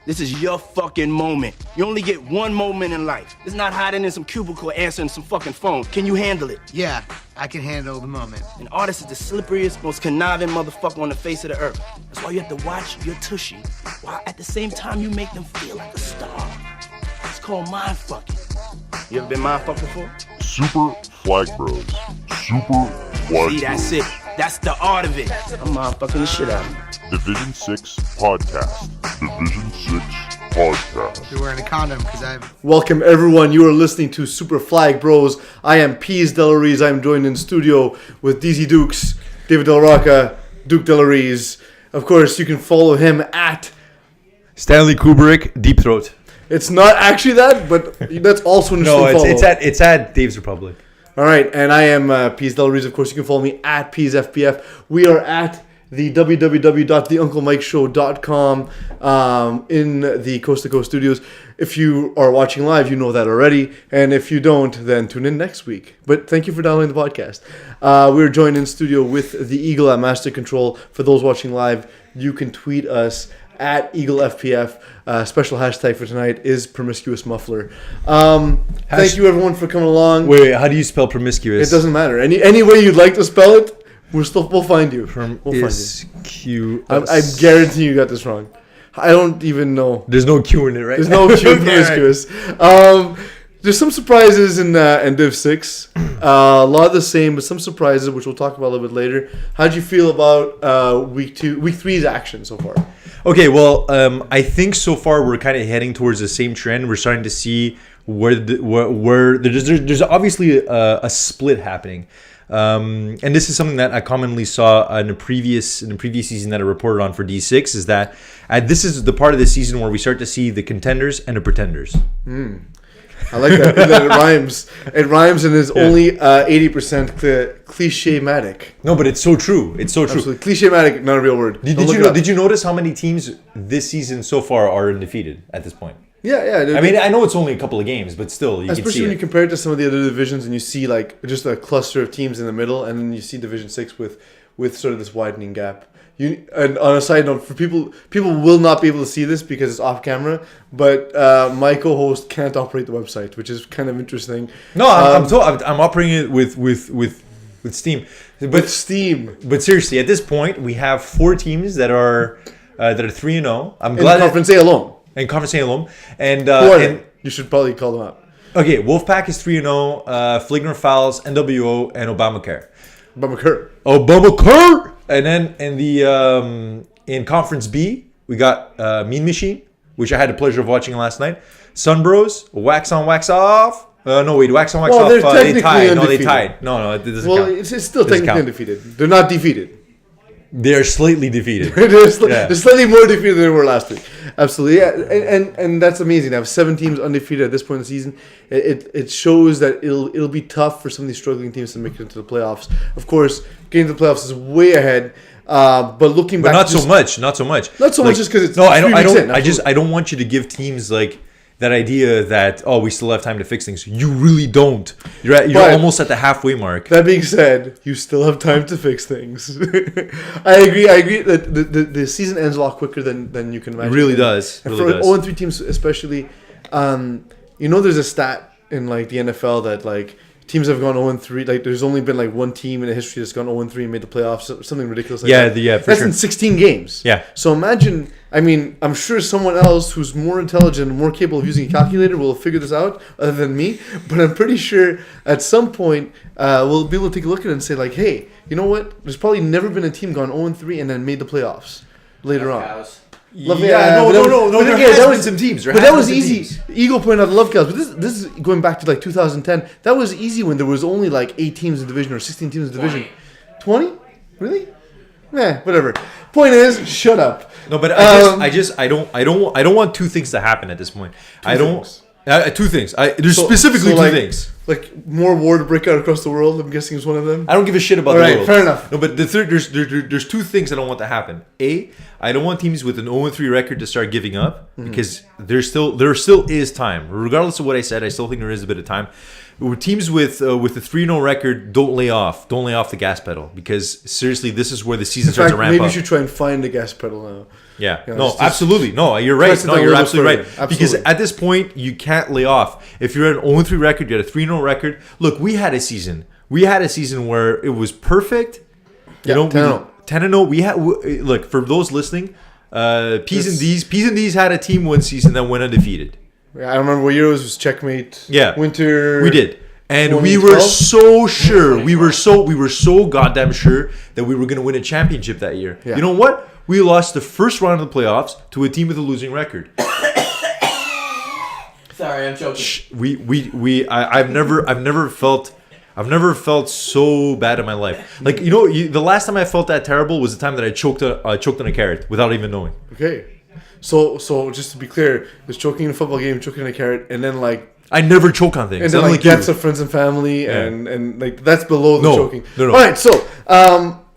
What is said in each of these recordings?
This is your fucking moment. You only get one moment in life. It's not hiding in some cubicle answering some fucking phone. Can you handle it? Yeah, I can handle the moment. An artist is the slipperiest, most conniving motherfucker on the face of the earth. That's why you have to watch your tushy, while at the same time you make them feel like a star. It's called mind fucking. You ever been mind fucked before? Super Flag Bros. Super Flag See, that's it. That's the art of it. I'm mind fucking the shit out of you. Division 6 Podcast. Division 6 Podcast. You're wearing a condom because I've... Welcome everyone, you are listening to Super Flag Bros. I am Peeze, Della, Reeze. I am joined in studio with DZ Dukes, David Della Rocca, Duke Della Reeze. Of course, you can follow him at... Stanley Kubrick, Deep Throat. It's not actually that, but that's also an interesting follow. it's at Dave's Republic. Alright, and I am Peeze Della Reeze. Of course, you can follow me at PeezeFPF. We are at the www.theunclemikeshow.com in the Coast to Coast studios. If you are watching live, you know that already. And if you don't, then tune in next week. But thank you for downloading the podcast. We're joined in studio with the Eagle at Master Control. For those watching live, you can tweet us at EagleFPF. Special hashtag for tonight is promiscuous muffler. Thank you everyone for coming along. Wait, how do you spell promiscuous? It doesn't matter. Any way you'd like to spell it, we'll find you. I guarantee you got this wrong. I don't even know. There's no Q in it, right? There's no Q in promiscuous. There's some surprises in Div 6. A lot of the same, but some surprises, which we'll talk about a little bit later. How'd you feel about week 3's action so far? Okay, well, I think so far we're kind of heading towards the same trend. We're starting to see where there's obviously a split happening. And this is something that I commonly saw in the previous season that I reported on for D6 is that this is the part of the season where we start to see the contenders and the pretenders. I like that. And then it rhymes. It rhymes and is only 80% cliche-matic. No, but it's so true. It's so true. Absolutely. Cliche-matic, not a real word. Did you notice how many teams this season so far are undefeated at this point? Yeah. I mean, I know it's only a couple of games, but still, you can see especially when you compare it to some of the other divisions and you see like just a cluster of teams in the middle, and then you see Division 6 with sort of this widening gap. And on a side note, for people will not be able to see this because it's off camera, but my co-host can't operate the website, which is kind of interesting. No, I'm operating it with Steam. But Steam. But seriously, at this point, we have 4 teams that are 3-0. I'm in glad Conference A alone. In Conference A alone, and you should probably call them out. Okay, Wolfpack is 3-0. Fligner Fouls, NWO, and Obamacare. Obamacare. And then in Conference B, we got Mean Machine, which I had the pleasure of watching last night. Sunbros, Wax On, Wax Off. Wax On, Wax Off. They tied. They tied. No, it doesn't count. Well, it's still technically undefeated. They're not defeated. They're slightly defeated. They're slightly more defeated than they were last week. Absolutely, yeah, and that's amazing. To have 7 teams undefeated at this point in the season, it shows that it'll be tough for some of these struggling teams to make it into the playoffs. Of course, getting to the playoffs is way ahead. But looking back, not so much just because it's I don't want you to give teams like that idea that we still have time to fix things. You really don't. You're almost at the halfway mark. That being said, you still have time to fix things. I agree that the season ends a lot quicker than you can imagine. It really does. And for 0-3 teams especially, there's a stat in like the NFL that like teams have gone 0-3. Like there's only been like one team in the history that's gone 0-3 and made the playoffs. Something ridiculous like that. That's in 16 games. Yeah. So imagine. I mean, I'm sure someone else who's more intelligent and more capable of using a calculator will figure this out other than me. But I'm pretty sure at some point we'll be able to take a look at it and say like, hey, you know what? There's probably never been a team gone 0-3 and then made the playoffs later on. No. There has been some teams, right? But that was easy. Teams. Eagle pointed out the love cows, but this is going back to like 2010. That was easy when there was only like 8 teams in the division or 16 teams in the division. 20? Really? Whatever. Point is, shut up. No, but I don't want 2 things to happen at this point. Two things. There's specifically 2 things. like more war to break out across the world? I'm guessing is one of them. I don't give a shit about All the right, world. fair enough. No, but the third, there's two things I don't want to happen. A, I don't want teams with an 0-3 record to start giving up because there still is time. Regardless of what I said, I still think there is a bit of time. Teams with a 3-0 record, don't lay off the gas pedal, because seriously, this is where the season starts to ramp maybe up. you should try and find the gas pedal now. Yeah. Yeah, No, it's just- absolutely. No, you're right. press it No, down a you're little absolutely right. further. Because Absolutely. at this point, you can't lay off. If you're at an 0-3 record, you had a 3-0 record. Look, we had a season. Where it was perfect. You Yeah, know, 10-0. 10-0. Look, for those listening, Peeze and D's had a team one season that went undefeated. Yeah, I don't remember what year it was. It was Checkmate. Yeah. Winter. We did. And we 2012? were so sure. We were so goddamn sure that we were going to win a championship that year. Yeah. You know what? We lost the first round of the playoffs to a team with a losing record. Sorry, I'm joking. I've never felt so bad in my life. Like, the last time I felt that terrible was the time that I choked on a carrot without even knowing. Okay. So just to be clear, there's choking in a football game, choking in a carrot, and then like. I never choke on things. And then Unlike deaths you. of friends and family, Yeah. and like that's below the No, choking. no. All right, so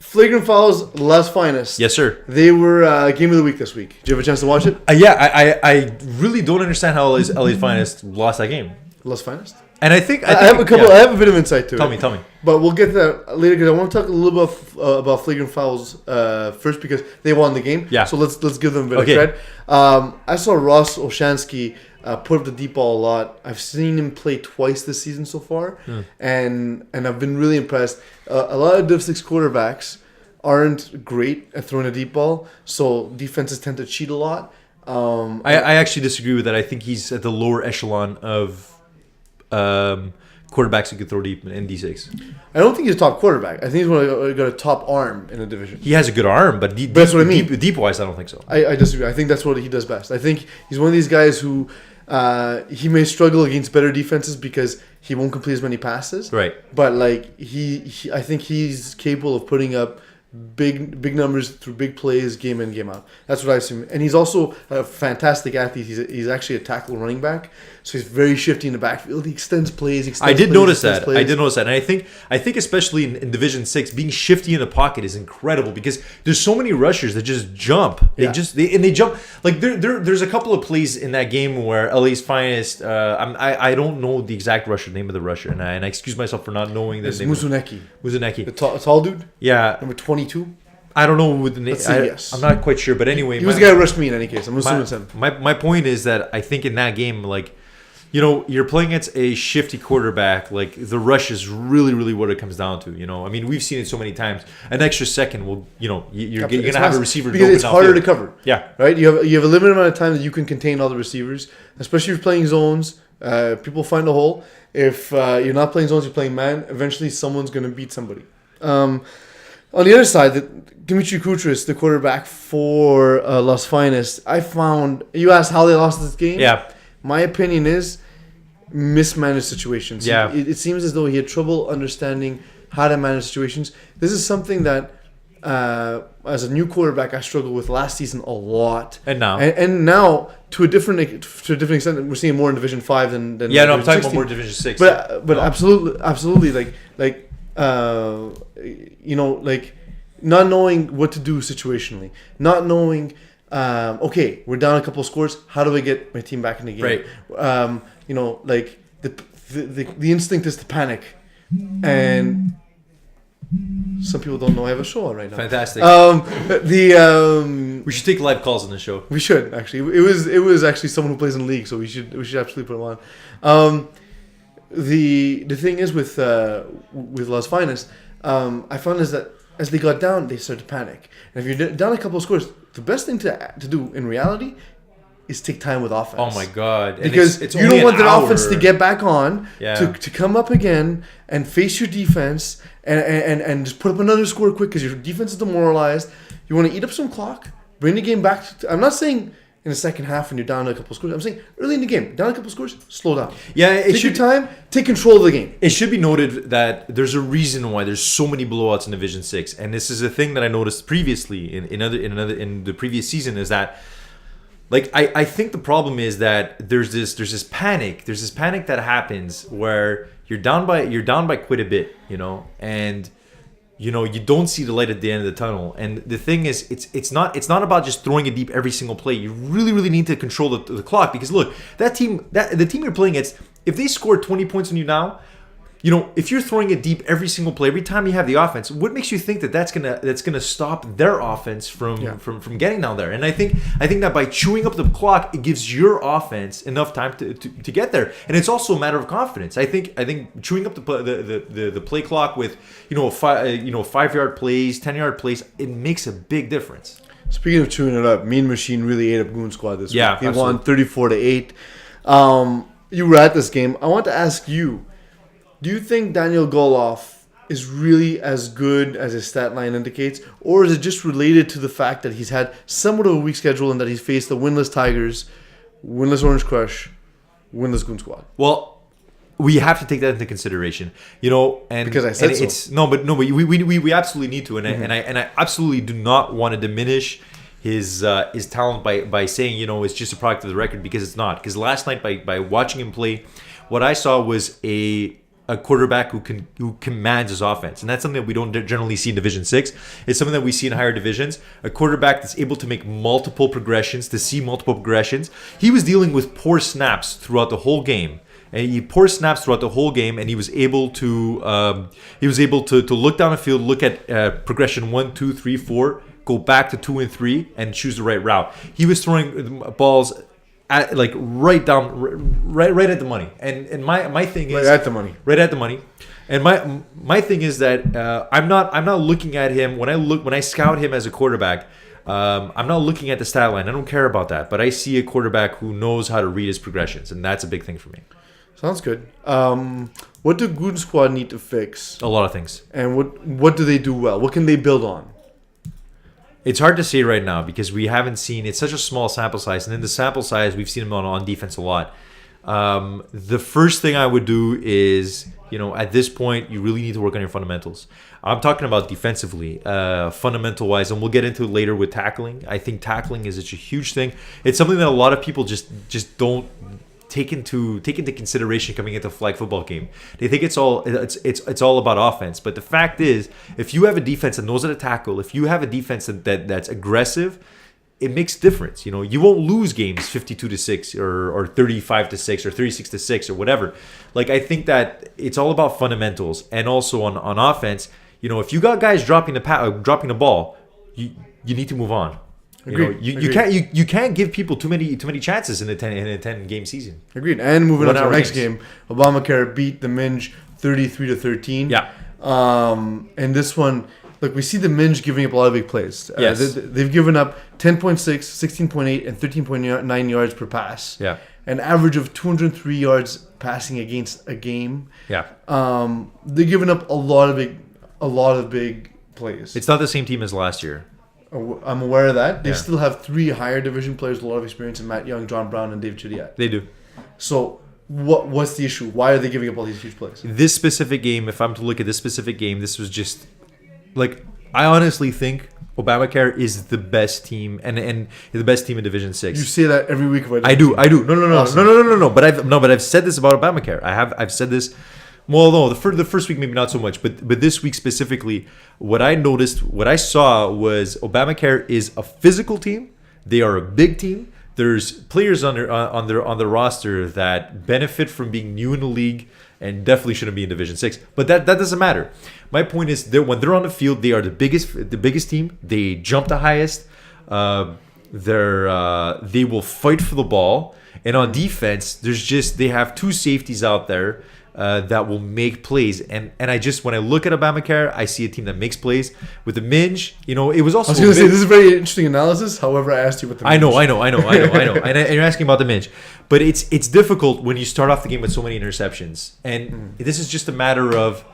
flagrant fouls, Las Finest. Yes, sir. They were game of the week this week. Did you have a chance to watch it? I really don't understand how LA's Finest lost that game. Las Finest. And I think I have a couple. yeah. I have a bit of insight to it. Tell me. But we'll get to that later because I want to talk a little bit about flagrant fouls first because they won the game. Yeah. So let's give them a bit Okay. of cred. I saw Ross Olshansky put up the deep ball a lot. I've seen him play twice this season so far, and I've been really impressed. A lot of Div 6 quarterbacks aren't great at throwing a deep ball, so defenses tend to cheat a lot. I actually disagree with that. I think he's at the lower echelon of quarterbacks who could throw deep in D6. I don't think he's a top quarterback. I think he's got a top arm in the division. He has a good arm, but that's what I mean. Deep wise, I don't think so. I disagree. I think that's what he does best. I think he's one of these guys who he may struggle against better defenses because he won't complete as many passes. Right. But like he I think he's capable of putting up big numbers through big plays, game in, game out. That's what I've seen. And he's also a fantastic athlete. He's actually a tackle running back, so he's very shifty in the backfield. He extends plays. I did notice that. And I think especially in Division 6, being shifty in the pocket is incredible because there's so many rushers that just jump. They jump. Like there's a couple of plays in that game where LA's Finest. I don't know the exact rusher name of the rusher, and I excuse myself for not knowing the It's name. Muzuneki, Muzuneki. the tall dude, Yeah. number 22. I don't know with the name. Let's say yes. I'm not quite sure, but anyway, He was the guy who rushed me in any case. I'm assuming it's him. my point is that I think in that game, like, you're playing against a shifty quarterback. Like, the rush is really, really what it comes down to. I mean, we've seen it so many times. An extra second will, you're going to have a receiver because it's harder to cover. Yeah. Right. You have a limited amount of time that you can contain all the receivers, especially if you're playing zones. People find a hole. If you're not playing zones, you're playing man. Eventually, someone's going to beat somebody. On the other side, Dimitri Kutris, the quarterback for Las Finest, I found. You asked how they lost this game. Yeah. My opinion is mismanaged situations. Yeah. It seems as though he had trouble understanding how to manage situations. This is something that, as a new quarterback, I struggled with last season a lot. And now. And now, to a different extent, we're seeing more in Division 5 than Yeah, no, I'm Division talking 6 about more team. Division 6. But No. absolutely, like not knowing what to do situationally, not knowing, okay, we're down a couple of scores. How do I get my team back in the game? Right. Like the instinct is to panic, and some people don't know I have a show on right now. Fantastic. We should take live calls on the show. We should actually. It was actually someone who plays in the league, so we should absolutely put him on. The thing is with Las Finest, I found is that as they got down, they started to panic. And if you're down a couple of scores, the best thing to do in reality is take time with offense. Oh my God! And Because it's you only don't want an the hour. offense to get back on, Yeah. to come up again and face your defense and just put up another score quick because your defense is demoralized. You want to eat up some clock, bring the game back. I'm not saying in the second half when you're down a couple scores. I'm saying early in the game, down a couple scores, slow down. Yeah, Take your time, take control of the game. It should be noted that there's a reason why there's so many blowouts in Division 6, and this is a thing that I noticed previously in the previous season is that, like, I think the problem is that there's this panic that happens where you're down by quite a bit, and you don't see the light at the end of the tunnel. And the thing is, it's not about just throwing it deep every single play. You really, really need to control the clock, because look, the team you're playing against, if they score 20 points on you now, if you're throwing it deep every single play, every time you have the offense, what makes you think that's gonna stop their offense from getting down there? And I think that by chewing up the clock, it gives your offense enough time to get there. And it's also a matter of confidence. I think chewing up the play clock with 5-yard plays, 10-yard plays, it makes a big difference. Speaking of chewing it up, Mean Machine really ate up Goon Squad this week. They absolutely. won 34-8. You were at this game. I want to ask you, do you think Daniel Goloff is really as good as his stat line indicates? Or is it just related to the fact that he's had somewhat of a weak schedule and that he's faced the winless Tigers, winless Orange Crush, winless Goon Squad? Well, we have to take that into consideration, and because I said and so. We absolutely need to, and I absolutely do not want to diminish his talent by saying it's just a product of the record, because it's not. Because last night by watching him play, what I saw was a quarterback who commands his offense, and that's something that we don't generally see in Division 6. It's something that we see in higher divisions. A quarterback that's able to make multiple progressions, to see multiple progressions. He was dealing with poor snaps throughout the whole game. And he poor snaps throughout the whole game, and he was able to look down the field, look at progression 1, 2, 3, 4, go back to 2 and 3, and choose the right route. He was throwing balls at, right at the money. And my thing is Right at the money. And my thing is that I'm not looking at him when I scout him as a quarterback. I'm not looking at the stat line. I don't care about that. But I see a quarterback who knows how to read his progressions, and that's a big thing for me. Sounds good. What do Goon Squad need to fix? A lot of things. And what do they do well? What can they build on? It's hard to say right now, because we haven't seen. It's such a small sample size, and in the sample size, we've seen him on defense a lot. The first thing I would do is, at this point, you really need to work on your fundamentals. I'm talking about defensively, fundamental-wise, and we'll get into it later with tackling. I think tackling is such a huge thing. It's something that a lot of people just don't take into consideration coming into a flag football game. They think it's all about offense, but the fact is, if you have a defense that knows how to tackle, if you have a defense that's aggressive, it makes difference. You won't lose games 52-6 or 35-6 or 36-6 or whatever. I think that it's all about fundamentals, and also on offense. If you got guys dropping the ball, you need to move on. Agreed. You can't give people too many chances in a 10 game season. Agreed. And moving on to the next game, Obamacare beat the Minge 33-13. Yeah. And this one, look, we see the Minge giving up a lot of big plays. Yes. They've given up 10.6, 16.8, and 13.9 yards per pass. Yeah. An average of 203 yards passing against a game. Yeah. They're giving up a lot of big plays. It's not the same team as last year. I'm aware of that. They Yeah. still have 3 higher division players with a lot of experience in Matt Young, John Brown, and Dave Chidiac. They do. So what's the issue? Why are they giving up all these huge plays? This specific game, if I'm to look at this specific game, this was just I honestly think Obamacare is the best team and the best team in Division 6. You say that every week. I do. No. Awesome. No. But I've said this about Obamacare. I've said this. Well, no, the first week maybe not so much, but this week specifically, what I saw was Obamacare is a physical team. They are a big team. There's players on the roster that benefit from being new in the league and definitely shouldn't be in Division 6. But that doesn't matter. My point is, when they're on the field, they are the biggest team. They jump the highest. They will fight for the ball. And on defense, they have 2 safeties out there that will make plays. And when I look at Obamacare, I see a team that makes plays. With the Minge, it was also. I was going to say, this is a very interesting analysis. However, I asked you what the Minge. I know. And you're asking about the Minge. But it's difficult when you start off the game with so many interceptions. And this is just a matter of.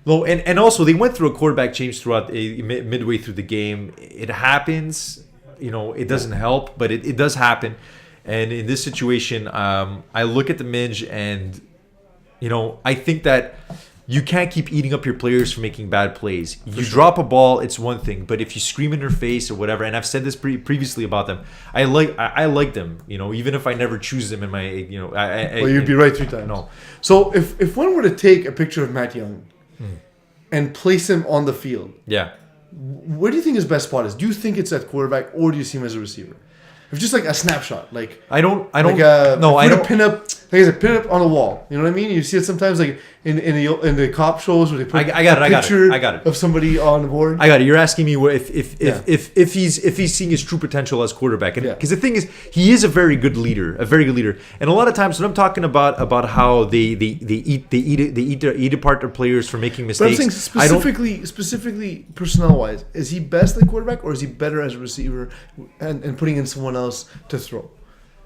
Well, and also they went through a quarterback change throughout midway through the game. It happens. It doesn't help, but it does happen. And in this situation, I look at the Minge and, I think that you can't keep eating up your players for making bad plays. You drop a ball, it's one thing, but if you scream in their face or whatever, and I've said this previously about them, I like them, you know, even if I never choose them in my, you know, well, you'd be right 3 times. No. So if one were to take a picture of Matt Young and place him on the field, Yeah. where do you think his best spot is? Do you think it's at quarterback, or do you see him as a receiver? If just like a snapshot, like I don't. like No, I don't. Pin up, like a pin up on the wall. You know what I mean? You see it sometimes, like in the cop shows where they put I got it. a picture I got it. of somebody on the board. I got it. You're asking me if he's seeing his true potential as quarterback, and because the thing is, he is a very good leader, and a lot of times when I'm talking about how they eat apart their players for making But I'm mistakes, saying specifically personnel wise, is he best at quarterback, or is he better as a receiver and putting in someone else to throw?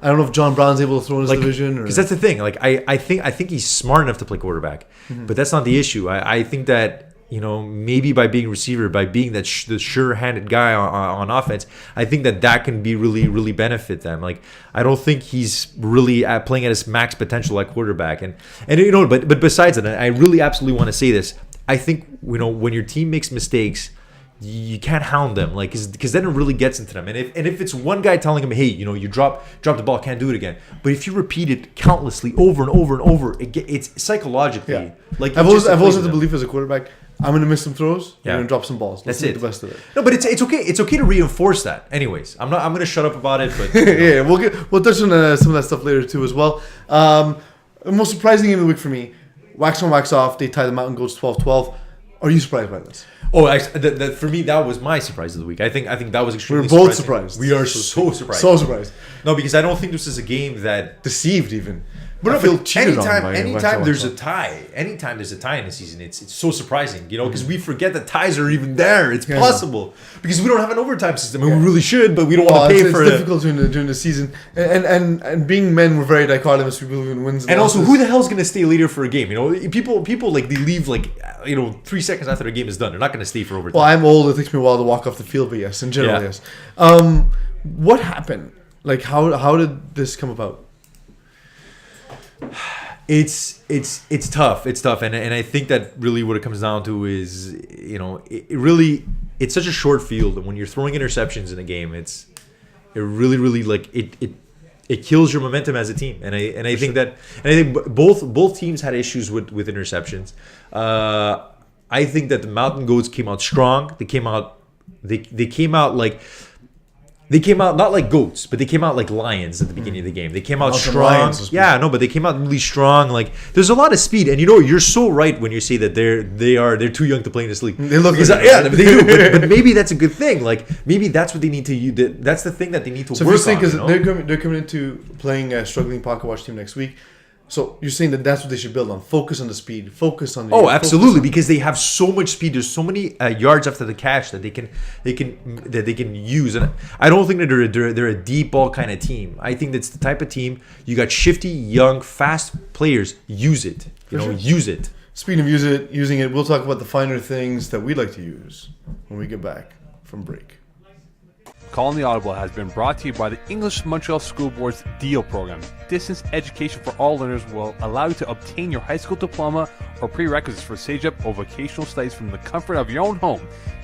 I don't know if John Brown's able to throw in his division, because that's the thing. Like I think he's smart enough to play quarterback, but that's not the issue. I think that, you know, maybe by being receiver, by being the sure-handed guy on offense, I think that can be really benefit them. Like I don't think he's really playing at his max potential at quarterback, and you know, but besides that, I really absolutely want to say this. I think, you know, when your team makes mistakes, you can't hound them, like, because then it really gets into them. And if it's one guy telling him, hey, you know, you drop the ball, can't do it again. But if you repeat it countlessly over and over and over, it's psychologically like I've always had the belief as a quarterback, I'm going to miss some throws, I'm going to drop some balls. That's make it. The best of it. No, but it's okay. It's okay to reinforce that. Anyways, I'm going to shut up about it. But yeah, we'll touch on some of that stuff later too as well. The most surprising game of the week for me, wax on, wax off. They tie the Mountain Goats 12-12. Are you surprised by this? Oh, actually, for me, that was my surprise of the week. I think that was extremely. We're both surprising. surprised. We are so surprised. So surprised. No, because I don't think this is a game that Deceived even. But I feel cheated on by anytime there's a tie in the season, it's so surprising, you know, because we forget that ties are even there. It's possible because we don't have an overtime system, and we really should, but we don't want to pay for it. It's difficult during the season, and being men, we're very dichotomous. We believe in wins. And also, who the hell is going to stay later for a game? You know, people like they leave like, you know, 3 seconds after the game is done. They're not going to stay for overtime. Well, I'm old. It takes me a while to walk off the field, but yes, in general, yes. What happened? Like, how did this come about? It's tough. It's tough, and I think that really what it comes down to is, you know, it's such a short field, and when you're throwing interceptions in a game, it really like it kills your momentum as a team, and I think both teams had issues with interceptions. I think that the Mountain Goats came out strong. They came out not like goats, but they came out like lions at the beginning of the game. They came out strong. Yeah, no, but they came out really strong. Like, there's a lot of speed, and you know, you're so right when you say that they're too young to play in this league. They look, they do, but maybe that's a good thing. Like, maybe that's what they need to use. That's the thing that they need to work on. Because they're coming into playing a struggling pocket watch team next week. So you're saying that's what they should build on. Focus on the speed. Focus on the. Oh, absolutely, because they have so much speed. There's so many yards after the catch that they can use. And I don't think that they're a deep ball kind of team. I think that's the type of team you got shifty, young, fast players. Use it. Use it. Speaking of using it, we'll talk about the finer things that we like to use when we get back from break. Calling the Audible has been brought to you by the English Montreal School Board's DEAL program. Distance education for all learners will allow you to obtain your high school diploma or prerequisites for CEGEP or vocational studies from the comfort of your own home.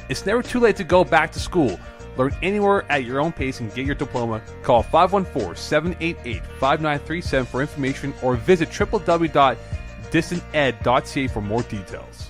It's never too late to go back to school. Learn anywhere at your own pace and get your diploma. Call 514-788-5937 for information or visit www.distanted.ca for more details.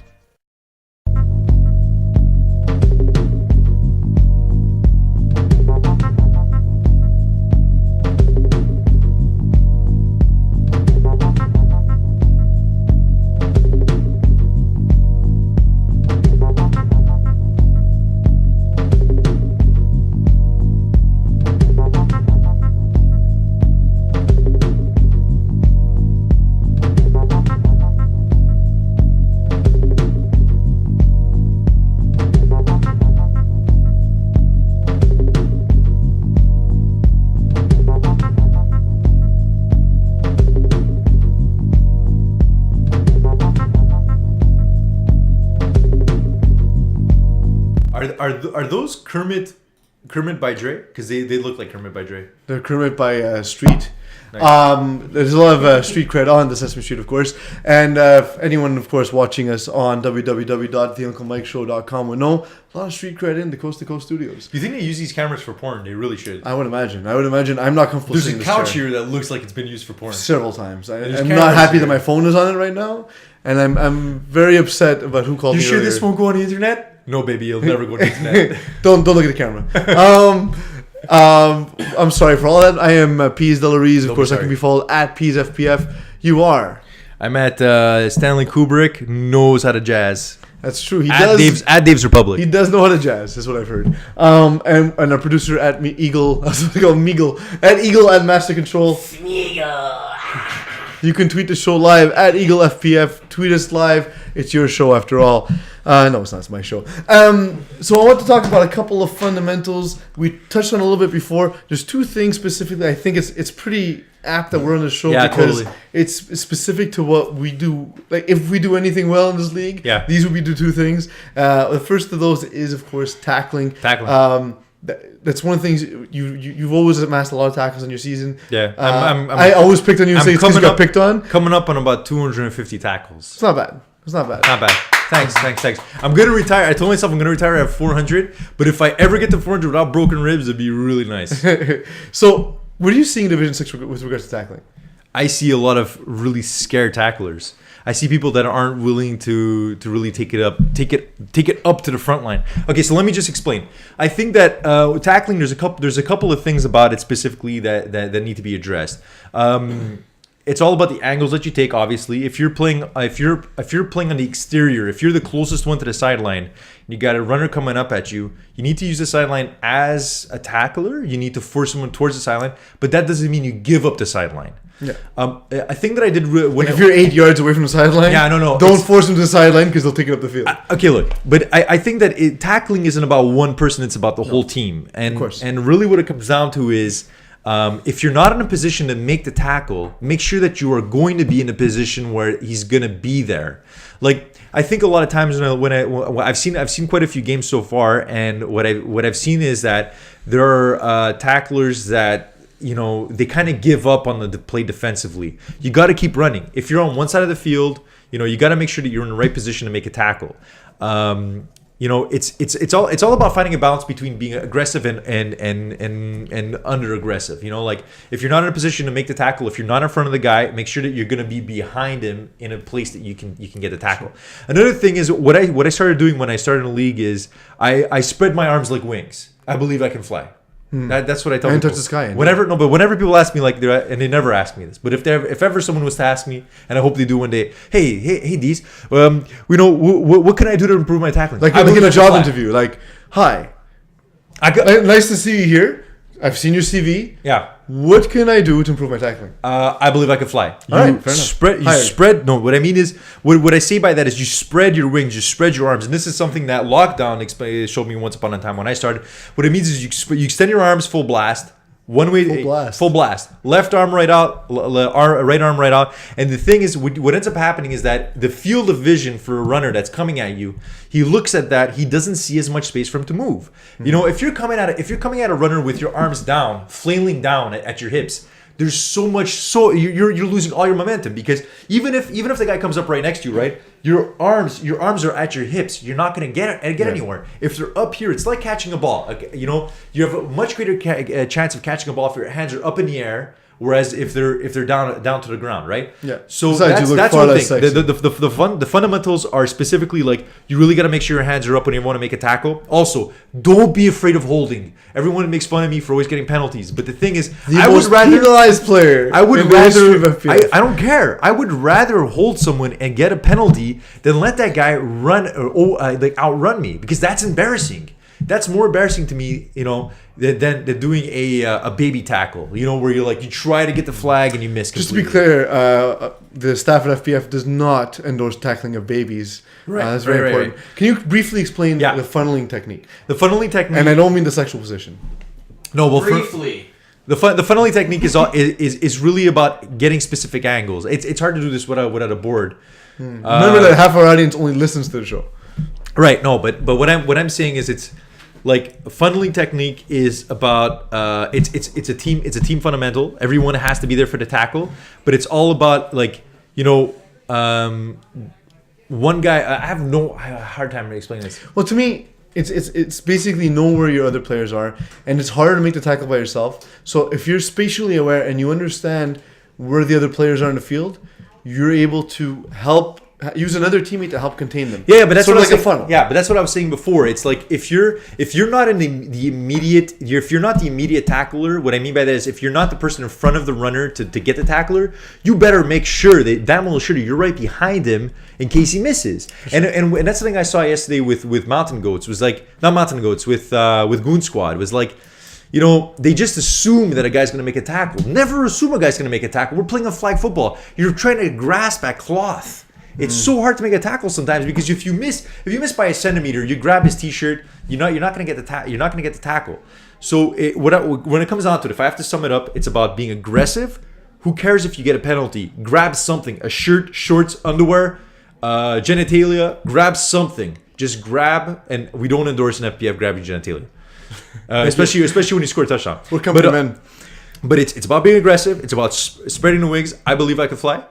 Are those Kermit Kermit by Dre? Because they look like Kermit by Dre. They're Kermit by Street. Nice. There's a lot of street cred on the Sesame Street, of course. And anyone, of course, watching us on www.theunclemikeshow.com will know a lot of street cred in the Coast to Coast studios. Do you think they use these cameras for porn? They really should. I would imagine. I'm not comfortable There's seeing a this couch chair. here that looks like it's been used for porn. Several times. I'm cameras not happy here. that my phone is on it right now. And I'm very upset about who called You me sure earlier. this won't go on the internet? No, baby, it'll never go on the internet. Don't look at the camera. I'm sorry for all that. I am Peeze, Della, Reeze. Of Don't be course, I sorry. can be followed at Peeze FPF. You are. I'm at Stanley Kubrick knows how to jazz. That's true. He At does. Dave's Republic. He does know how to jazz. Is what I've heard. And our producer at Eagle. I was going to call him Meagle. At Eagle at Master Control. You can tweet the show live at Eagle FPF. Tweet us live. It's your show after all. No, it's not. It's my show. So I want to talk about a couple of fundamentals. We touched on a little bit before. There's two things specifically. I think it's pretty apt that we're on the show because totally. it's specific to what we do. Like if we do anything well in this league, these would be the two things. The first of those is, of course, tackling. That's one of the things you've always amassed a lot of tackles in your season. Yeah, I always picked on you and say it's because you got picked on. Coming up on about 250 tackles. It's not bad. It's not bad. Not bad. Thanks. I'm gonna retire. I told myself I'm gonna retire at 400. But if I ever get to 400 without broken ribs, it'd be really nice. So, what are you seeing in Division 6 with regards to tackling? I see a lot of really scared tacklers. I see people that aren't willing to really take it up to the front line. Okay, so let me just explain. I think that tackling, there's a couple of things about it specifically that need to be addressed. It's all about the angles that you take. Obviously, if you're playing on the exterior, if you're the closest one to the sideline, and you got a runner coming up at you, you need to use the sideline as a tackler. You need to force someone towards the sideline, but that doesn't mean you give up the sideline. Yeah. I think that I did If you're 8 yards away from the sideline, no. Don't force them to the sideline because they'll take it up the field. Okay, look, but I think that tackling isn't about one person; it's about the whole team. And of course. And really, what it comes down to is, if you're not in a position to make the tackle, make sure that you are going to be in a position where he's going to be there. Like I think a lot of times when I've seen quite a few games so far, and what I've seen is that there are tacklers that, you know, they kind of give up on the play defensively. You got to keep running. If you're on one side of the field, you know, you got to make sure that you're in the right position to make a tackle. You know, it's all about finding a balance between being aggressive and under aggressive. You know, like if you're not in a position to make the tackle, if you're not in front of the guy, make sure that you're going to be behind him in a place that you can get the tackle. Another thing is what I started doing when I started in the league is I spread my arms like wings. I believe I can fly. That's what I tell And people. touch the sky. Whenever people ask me, like, and they never ask me this, but if ever someone was to ask me, and I hope they do one day, hey, Deez, what can I do to improve my tackling? Like I in a believe job I can fly. interview, like, hi, I nice to see you here. I've seen your CV. Yeah. What can I do to improve my tackling? I believe I can fly. All right, fair enough. Spread. No, what I mean is, what I say by that is you spread your wings, you spread your arms, and this is something that Lockdown showed me once upon a time when I started. What it means is you extend your arms full blast. One way, full blast. Left arm right out, right arm right out. And the thing is, what ends up happening is that the field of vision for a runner that's coming at you, he looks at that, he doesn't see as much space for him to move. Mm-hmm. You know, if you're coming at a runner with your arms down, flailing down at your hips, there's so much, you're losing all your momentum, because even if the guy comes up right next to you, right, your arms are at your hips, you're not going to get anywhere. If they're up here, it's like catching a ball. Okay, you know, you have a much greater chance of catching a ball if your hands are up in the air. Whereas if they're down to the ground, right? Yeah. So Besides, that's one thing. The fundamentals are specifically like you really got to make sure your hands are up when you want to make a tackle. Also, don't be afraid of holding. Everyone makes fun of me for always getting penalties, but the thing is, I would rather penalized player. I would rather. I don't care. I would rather hold someone and get a penalty than let that guy run or outrun me, because that's embarrassing. That's more embarrassing to me, you know, than doing a baby tackle, you know, where you try to get the flag and you miss completely. Just to be clear, the staff at FPF does not endorse tackling of babies. Right. That's very important. Right. Can you briefly explain the funneling technique? The funneling technique, and I don't mean the sexual position. No, well, briefly. The funneling technique is really about getting specific angles. It's hard to do this without a board. Remember that half our audience only listens to the show. Right. No, but what I'm saying is Like funneling technique is about it's a team fundamental. Everyone has to be there for the tackle, but it's all about like one guy. I have a hard time explaining this. Well, to me, it's basically know where your other players are, and it's harder to make the tackle by yourself. So if you're spatially aware and you understand where the other players are in the field, you're able to use another teammate to help contain them. Yeah, but that's sort what of I like was a funnel. Yeah, but that's what I was saying before. It's like if you're not in the immediate, if you're not the immediate tackler. What I mean by that is if you're not the person in front of the runner to get the tackler, you better make sure that damn well sure you're right behind him in case he misses. Sure. And that's the thing I saw yesterday with Mountain Goats. Was like not Mountain Goats with Goon Squad was like. They just assume that a guy's going to make a tackle. Never assume a guy's going to make a tackle. We're playing a flag football. You're trying to grasp at cloth. It's so hard to make a tackle sometimes because if you miss by a centimeter, you grab his t-shirt. You're not going to get the tackle. So when it comes down to it, if I have to sum it up, it's about being aggressive. Who cares if you get a penalty? Grab something: a shirt, shorts, underwear, genitalia. Grab something. Just grab, and we don't endorse an FPF grabbing genitalia. Especially when you score a touchdown. We're coming to men. But it's about being aggressive. It's about spreading the wings. I believe I can fly.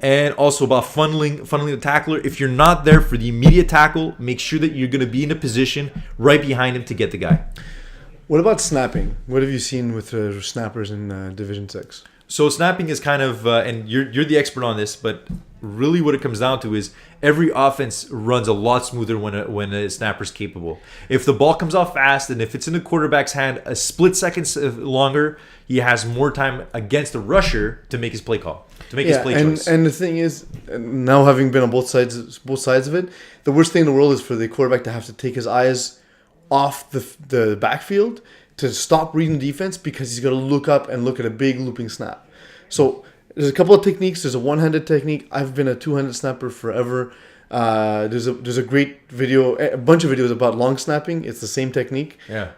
And also about funneling the tackler. If you're not there for the immediate tackle, make sure that you're going to be in a position right behind him to get the guy. What about snapping? What have you seen with snappers in Division 6? So snapping is kind of, and you're the expert on this, but really what it comes down to is every offense runs a lot smoother when a snapper's capable. If the ball comes off fast and if it's in the quarterback's hand a split second longer, he has more time against the rusher to make his play call, to make his play choice. And the thing is, now having been on both sides of it, the worst thing in the world is for the quarterback to have to take his eyes off the backfield to stop reading defense because he's got to look up and look at a big looping snap. So there's a couple of techniques. There's a one-handed technique. I've been a two-handed snapper forever. There's a great video, a bunch of videos about long snapping. It's the same technique. Yeah.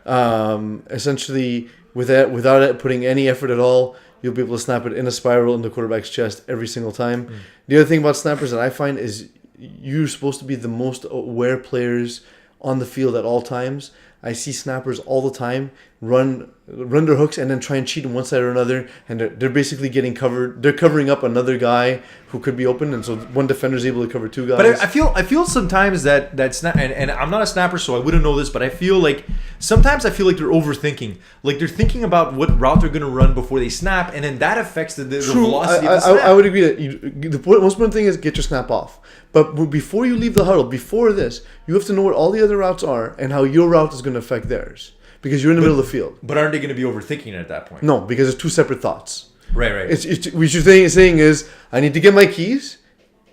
Essentially, without it putting any effort at all, you'll be able to snap it in a spiral in the quarterback's chest every single time. The other thing about snappers that I find is you're supposed to be the most aware players on the field at all times. I see snappers all the time run their hooks and then try and cheat on one side or another, and they're basically getting covered. They're covering up another guy who could be open, and so one defender is able to cover two guys. But I feel sometimes that snap, and I'm not a snapper, so I wouldn't know this, but I feel like sometimes they're overthinking. Like they're thinking about what route they're going to run before they snap, and then that affects the velocity of the snap. I would agree that the most important thing is get your snap off. But before you leave the huddle, before this, you have to know what all the other routes are and how your route is going to affect theirs. Because you're in the middle of the field. But aren't they going to be overthinking it at that point? No, because it's two separate thoughts. Right. What you're saying is, I need to get my keys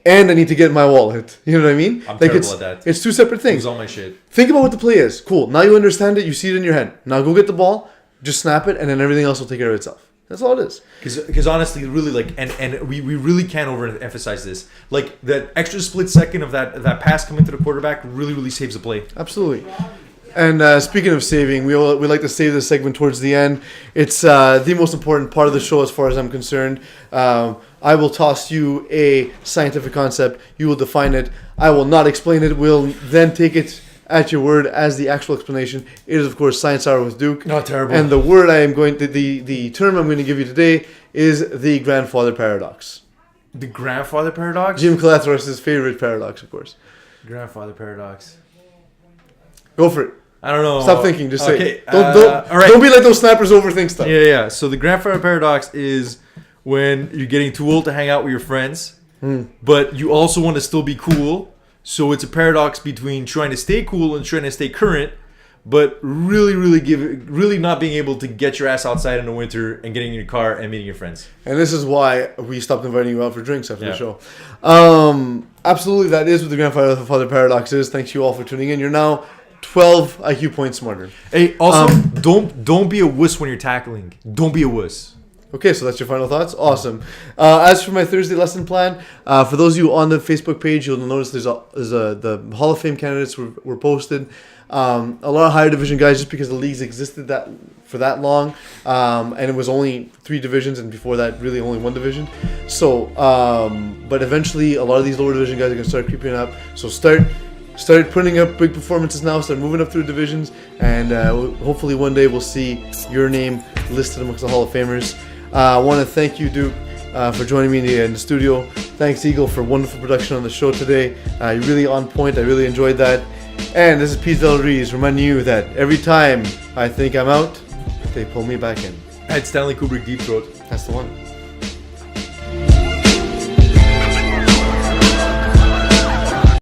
and I need to get my wallet. You know what I mean? I'm terrible at that. It's two separate things. Lose all my shit. Think about what the play is. Cool. Now you understand it. You see it in your head. Now go get the ball. Just snap it, and then everything else will take care of itself. That's all it is. Because honestly, really, and we really can't overemphasize this. Like, that extra split second of that pass coming to the quarterback really saves the play. Absolutely. And speaking of saving, we like to save this segment towards the end. It's the most important part of the show as far as I'm concerned. I will toss you a scientific concept. You will define it. I will not explain it. We'll then take it at your word as the actual explanation. It is, of course, Science Hour with Duke. Not terrible. And the word the term I'm going to give you today is the grandfather paradox. The grandfather paradox? Jim Calathros' favorite paradox, of course. Grandfather paradox. Go for it. I don't know. Stop thinking. Just say it. All right. Don't be like those snappers overthink stuff. Yeah. So the grandfather paradox is when you're getting too old to hang out with your friends, but you also want to still be cool. So it's a paradox between trying to stay cool and trying to stay current, but really not being able to get your ass outside in the winter and getting in your car and meeting your friends. And this is why we stopped inviting you out for drinks after the show. Absolutely, that is what the grandfather paradox is. Thanks you all for tuning in. You're now 12 IQ points smarter. Hey, also, don't be a wuss when you're tackling. Don't be a wuss. Okay, so that's your final thoughts? Awesome. As for my Thursday lesson plan, for those of you on the Facebook page, you'll notice the Hall of Fame candidates were posted. A lot of higher division guys, just because the leagues existed for that long, and it was only 3 divisions, and before that, really only 1 division. So, but eventually, a lot of these lower division guys are going to start creeping up. So start started putting up big performances now, start moving up through divisions, and hopefully one day we'll see your name listed amongst the Hall of Famers. I want to thank you, Duke, for joining me in the studio. Thanks, Eagle, for wonderful production on the show today. You're really on point. I really enjoyed that. And this is Peeze, Della, Reeze, reminding you that every time I think I'm out, they pull me back in. At Stanley Kubrick Deep Throat. That's the one.